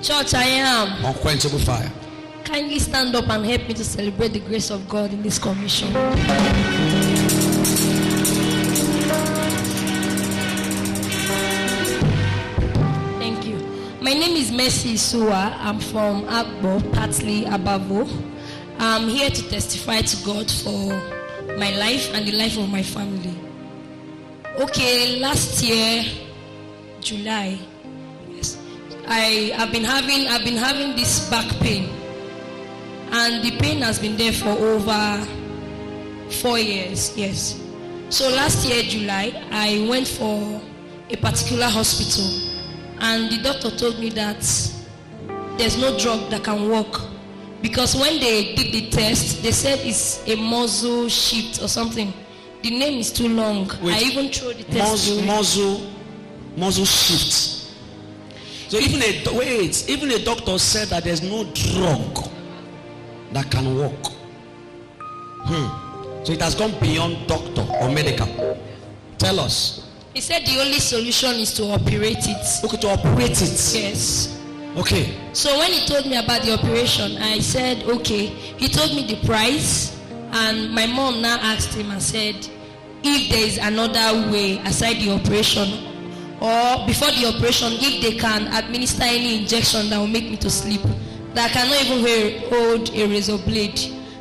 Church, I am. Unquenchable fire. Kindly stand up and help me to celebrate the grace of God in this commission. Thank you. My name is Mercy Isua. I'm from Agbor, partly Abavo. I'm here to testify to God for my life and the life of my family. Okay, last year, July, yes, I've been having this back pain, and the pain has been there for over 4 years. Yes. So last year, July, I went for a particular hospital, and the doctor told me that there's no drug that can work, because when they did the test, they said it's a muscle shift or something. The name is too long. Wait, I even threw the test. Muscle shift. So even a doctor said that there's no drug that can work. So it has gone beyond doctor or medical. Tell us. He said the only solution is to operate it. Okay, to operate it. Yes. Okay. So when he told me about the operation, I said, okay. He told me the price, and my mom now asked him and said, if there is another way aside the operation, or before the operation, if they can administer any injection that will make me to sleep, that I cannot even hold a razor blade,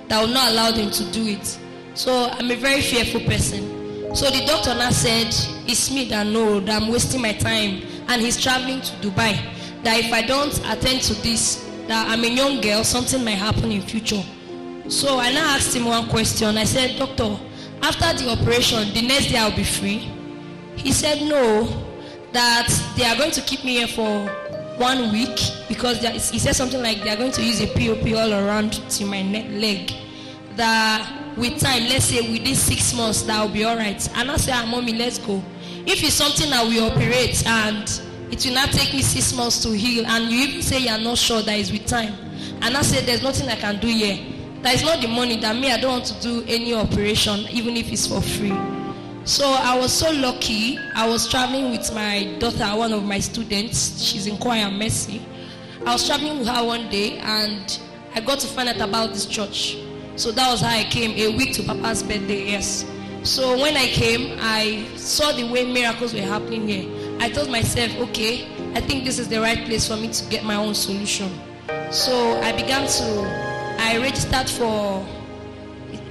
that will not allow them to do it. So I'm a very fearful person. So the doctor now said, it's me that know that I'm wasting my time, and he's traveling to Dubai, that if I don't attend to this, that I'm a young girl, something might happen in future. So I now asked him one question. I said, doctor, after the operation, the next day I'll be free? He said no, that they are going to keep me here for 1 week, because he said something like they are going to use a POP all around to my leg. That with time, let's say within 6 months, that will be all right. And I said, mommy, let's go. If it's something that we operate and it will not take me 6 months to heal, and you even say you are not sure that it's with time, and I said there's nothing I can do here. That is not the money, that me, I don't want to do any operation, even if it's for free. So I was so lucky. I was traveling with my daughter, one of my students. She's in choir, Mercy. I was traveling with her one day, and I got to find out about this church. So that was how I came, a week to Papa's birthday, yes. So when I came, I saw the way miracles were happening here. I told myself, okay, I think this is the right place for me to get my own solution. So I registered for,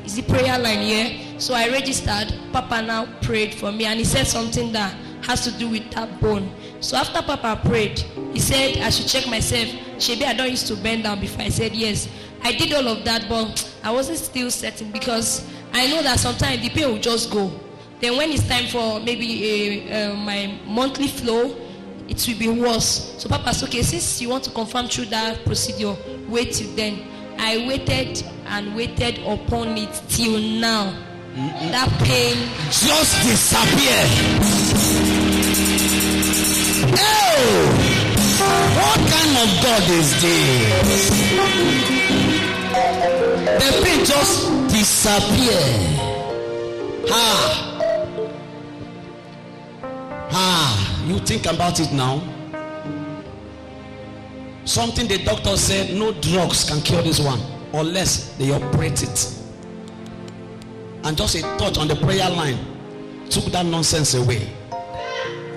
is the prayer line here? So I registered. Papa now prayed for me, and he said something that has to do with that bone. So after Papa prayed, he said I should check myself. Shebi, I don't used to bend down before. I said yes. I did all of that, but I wasn't still certain, because I know that sometimes the pain will just go. Then when it's time for maybe my monthly flow, it will be worse. So Papa said, okay, since you want to confirm through that procedure, wait till then. I waited and waited upon it till now. That pain just disappeared. Oh, what kind of God is this? The pain just disappeared. You think about it now. Something the doctor said, no drugs can cure this one unless they operate it. And just a touch on the prayer line took that nonsense away.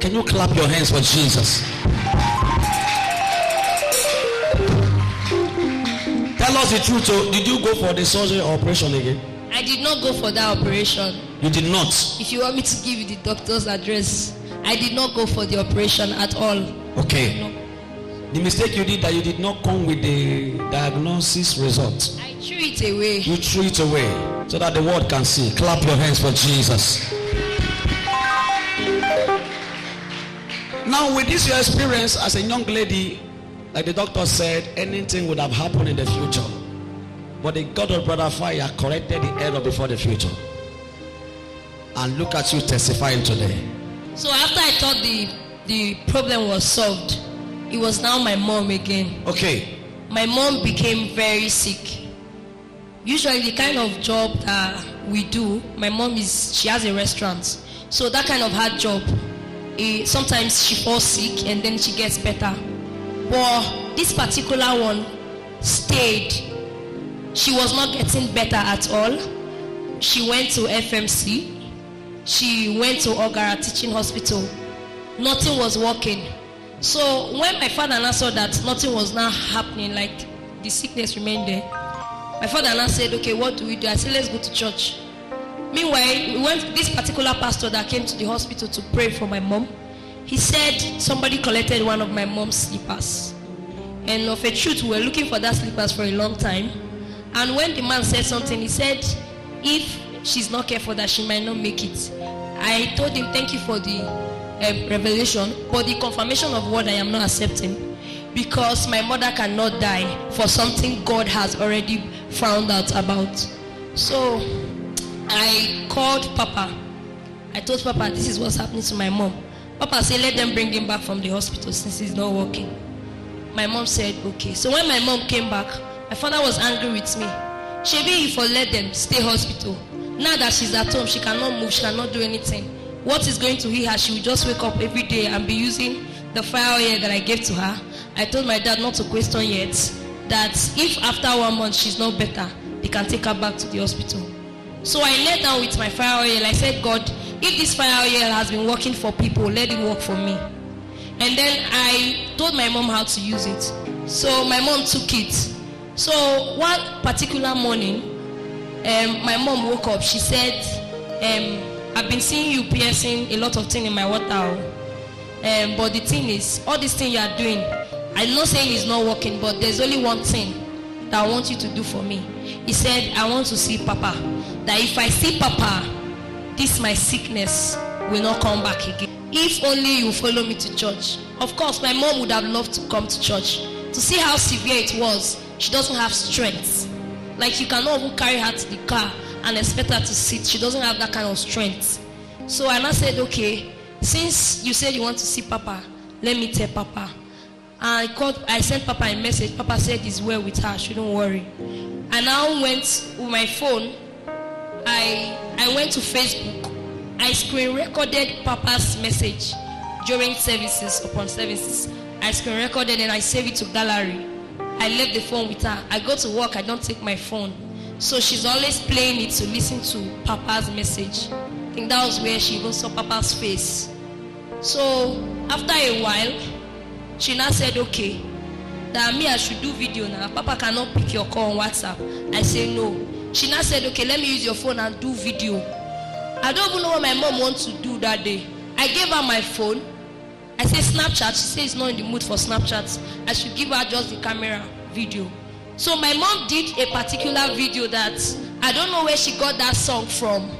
Can you clap your hands for Jesus? Tell us the truth. So, did you go for the surgery or operation again? I did not go for that operation. You did not? If you want me to give you the doctor's address, I did not go for the operation at all. Okay. No. The mistake you did, that you did not come with the diagnosis result. I threw it away. You threw it away so that the world can see. Clap your hands for Jesus. Now, with this your experience as a young lady, like the doctor said, anything would have happened in the future. But the God of Brother Fire corrected the error before the future. And look at you testifying today. So after I thought the problem was solved, it was now my mom again. Okay. My mom became very sick. Usually the kind of job that we do, my mom she has a restaurant. So that kind of hard job, sometimes she falls sick and then she gets better. But this particular one stayed. She was not getting better at all. She went to FMC. She went to Ogara Teaching Hospital. Nothing was working. So when my father now saw that nothing was now happening, like the sickness remained there, my father now said, okay, what do we do? I said, let's go to church. Meanwhile, we went, this particular pastor that came to the hospital to pray for my mom, he said somebody collected one of my mom's slippers. And of a truth, we were looking for that slippers for a long time. And when the man said something, he said, if she's not careful, that she might not make it. I told him, thank you for the revelation, but the confirmation of what I am not accepting, because my mother cannot die for something God has already found out about. So I called Papa. I told Papa, this is what's happening to my mom. Papa said, let them bring him back from the hospital since he's not working. My mom said, okay. So when my mom came back, my father was angry with me. Shebi, if I let them stay hospital, now that she's at home, she cannot move, she cannot do anything. What is going to hit her? She will just wake up every day and be using the fire oil that I gave to her. I told my dad not to question yet, that if after 1 month she's not better, they can take her back to the hospital. So I knelt down with my fire oil. I said, God, if this fire oil has been working for people, let it work for me. And then I told my mom how to use it. So my mom took it. So one particular morning, my mom woke up. She said, I've been seeing you piercing a lot of things in my water. But the thing is, all this thing you are doing, I'm not saying it's not working, but there's only one thing that I want you to do for me. He said, I want to see Papa. That if I see Papa, this my sickness will not come back again. If only you follow me to church. Of course, my mom would have loved to come to church to see how severe it was. She doesn't have strength. Like, you cannot even carry her to the car and expect her to sit. She doesn't have that kind of strength. So I now said, okay, since you said you want to see Papa, let me tell Papa. I sent Papa a message. Papa said he's well with her, shouldn't worry. I now went with my phone. I went to Facebook. I screen recorded Papa's message during services, upon services. I screen recorded and I saved it to gallery. I left the phone with her. I go to work, I don't take my phone. So she's always playing it to listen to Papa's message. I think that was where she even saw Papa's face. So after a while, she now said, okay, that me I should do video now. Papa cannot pick your call on WhatsApp. I say no. She now said, okay, let me use your phone and do video. I don't even know what my mom wants to do that day. I gave her my phone. I said Snapchat. She says she's not in the mood for Snapchat. I should give her just the camera video. So my mom did a particular video that I don't know where she got that song from.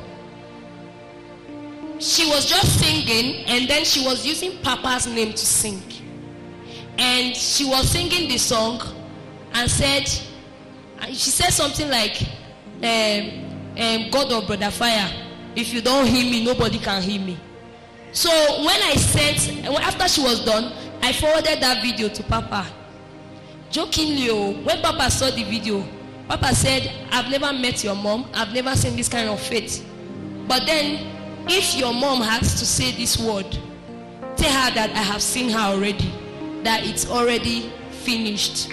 She was just singing and then she was using Papa's name to sing. And she was singing the song and she said something like, God of Brother Fire, if you don't hear me, nobody can hear me. So after she was done, I forwarded that video to Papa. Jokingly, when Papa saw the video, Papa said, I've never met your mom, I've never seen this kind of faith. But then, if your mom has to say this word, tell her that I have seen her already, that it's already finished.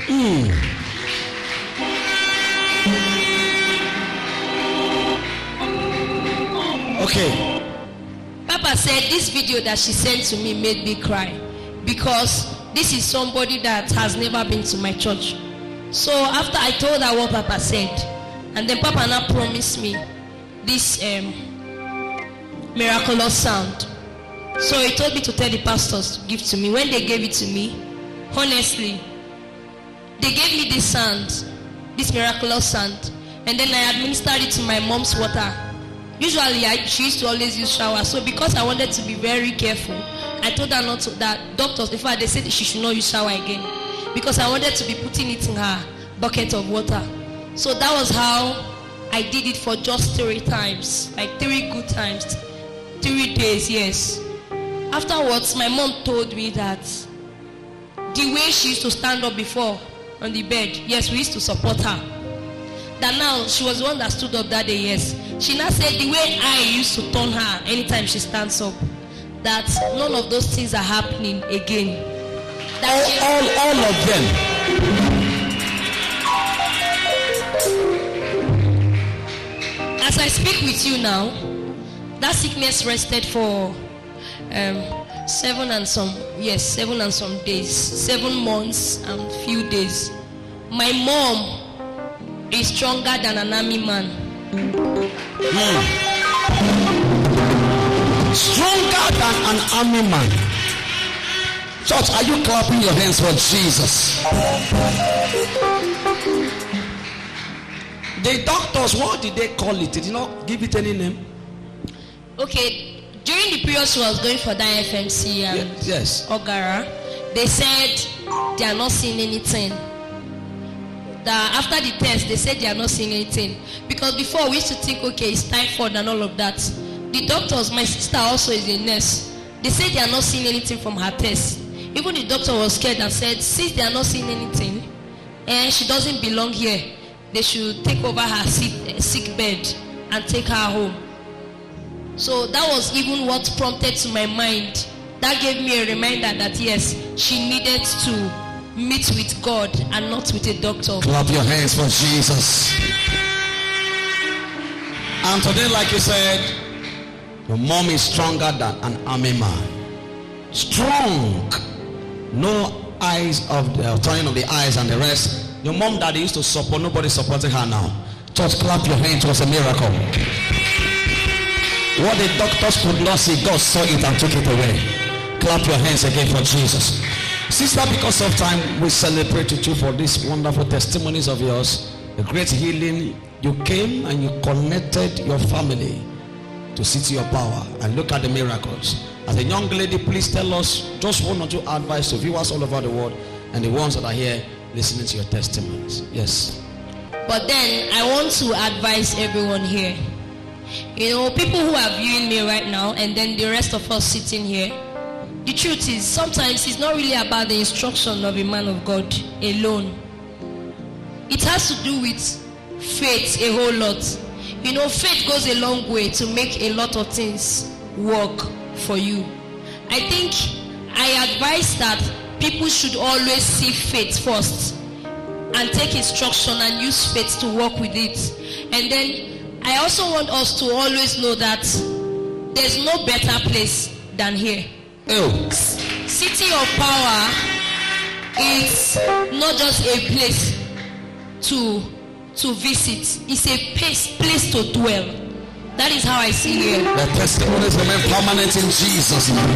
Okay. Papa said this video that she sent to me made me cry, because this is somebody that has never been to my church. So after I told her what Papa said, and then Papa now promised me this miraculous sound. So he told me to tell the pastors to give to me. When they gave it to me, honestly, they gave me this sound, this miraculous sound, and then I administered it to my mom's water. Usually she used to always use shower. So because I wanted to be very careful, I told her not to, that doctors, in fact, they said that she should not use shower again, because I wanted to be putting it in her bucket of water. So that was how I did it for just 3 times, like 3 good times, 3 days, yes. Afterwards, my mom told me that the way she used to stand up before on the bed, yes, we used to support her. That now she was the one that stood up that day, yes. She now said the way I used to turn her anytime she stands up, that none of those things are happening again. All of them. As I speak with you now, that sickness rested for 7 and some days, 7 months and few days. My mom is stronger than an army man. Stronger than an army man. Church, are you clapping your hands for Jesus? The doctors, what did they call it? Did you not give it any name? Okay, during the period she was going for that FMC and yes. Ogara, they said they are not seeing anything. That after the test, they said they are not seeing anything. Because before we used to think, okay, it's typhoid and all of that. The doctors, my sister also is a nurse, they said they are not seeing anything from her test. Even the doctor was scared and said, since they are not seeing anything, and she doesn't belong here, they should take over her sick bed and take her home. So that was even what prompted to my mind. That gave me a reminder that yes, she needed to meet with God and not with a doctor. Clap your hands for Jesus. And today, like you said, your mom is stronger than an army man. Strong. No eyes of the turning of the eyes and the rest. Your mom that used to support, nobody supporting her now. Just clap your hands, it was a miracle. What the doctors could not see, God saw it and took it away. Clap your hands again for Jesus. Sister, because of time, we celebrate with you for these wonderful testimonies of yours. The great healing. You came and you connected your family to see your power. And look at the miracles. As a young lady, please tell us just one or two advice to viewers all over the world and the ones that are here listening to your testimonies. Yes. But then I want to advise everyone here. You know, people who are viewing me right now and then the rest of us sitting here, the truth is sometimes it's not really about the instruction of a man of God alone. It has to do with faith a whole lot. You know, faith goes a long way to make a lot of things work for you. I think I advise that people should always see faith first and take instruction and use faith to work with it. And then I also want us to always know that there's no better place than here. City of Power is not just a place to visit, it's a place to dwell. That is how I see here. The testimonies remain permanent in Jesus' name.